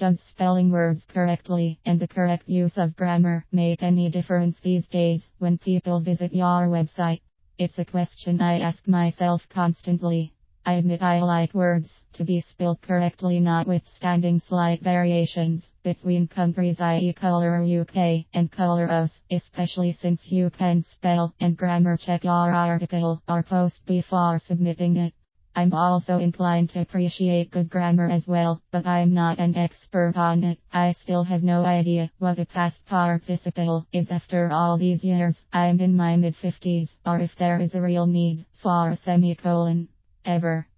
Does spelling words correctly and the correct use of grammar make any difference these days when people visit your website? It's a question I ask myself constantly. I admit I like words to be spelled correctly, notwithstanding slight variations between countries, i.e. Color UK and Color US, especially since you can spell and grammar check your article or post before submitting it. I'm also inclined to appreciate good grammar as well, but I'm not an expert on it. I still have no idea what a past participle is after all these years. I'm in my mid-50s, or if there is a real need for a semicolon. Ever.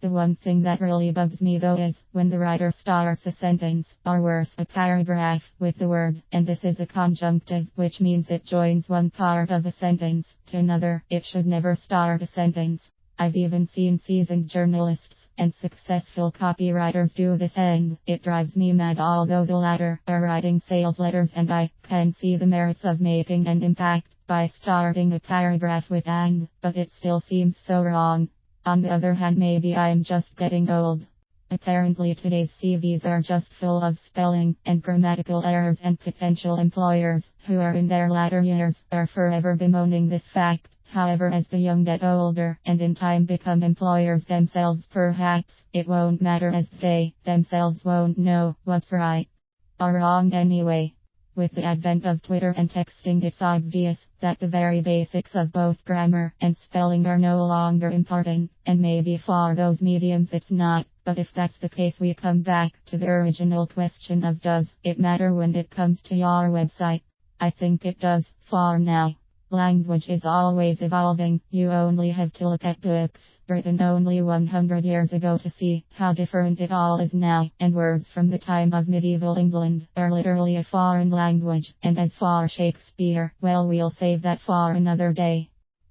The one thing that really bugs me though is when the writer starts a sentence, or worse, a paragraph, with the word, and this is a conjunctive, which means it joins one part of a sentence to another. It should never start a sentence. I've even seen seasoned journalists and successful copywriters do this, and it drives me mad. Although the latter are writing sales letters, and I can see the merits of making an impact by starting a paragraph with "and," but it still seems so wrong. On the other hand, maybe I'm just getting old. Apparently today's CVs are just full of spelling and grammatical errors, and potential employers who are in their latter years are forever bemoaning this fact. However, as the young get older and in time become employers themselves, perhaps it won't matter, as they themselves won't know what's right or wrong anyway. With the advent of Twitter and texting, it's obvious that the very basics of both grammar and spelling are no longer important, and maybe for those mediums it's not. But if that's the case, we come back to the original question of does it matter when it comes to your website? I think it does, for now. Language is always evolving. You only have to look at books written only 100 years ago to see how different it all is now, and words from the time of medieval England are literally a foreign language. And as for Shakespeare, well, we'll save that for another day.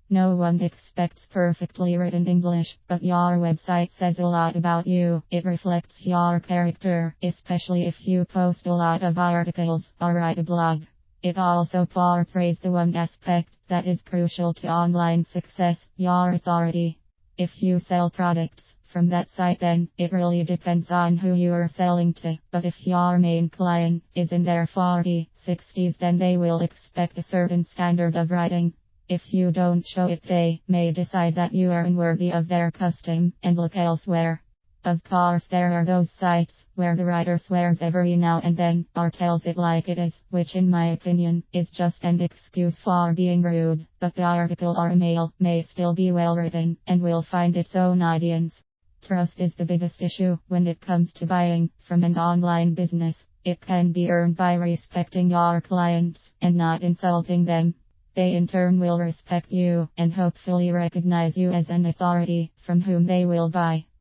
No one expects perfectly written English, but your website says a lot about you. It reflects your character, especially if you post a lot of articles or write a blog. It also portrays the one aspect that is crucial to online success, your authority. If you sell products from that site, then it really depends on who you are selling to. But if your main client is in their 40s, 60s, then they will expect a certain standard of writing. If you don't show it, they may decide that you are unworthy of their custom and look elsewhere. Of course, there are those sites where the writer swears every now and then, or tells it like it is, which in my opinion is just an excuse for being rude. But the article or email may still be well written and will find its own audience. Trust is the biggest issue when it comes to buying from an online business. It can be earned by respecting your clients and not insulting them. They in turn will respect you and hopefully recognize you as an authority from whom they will buy.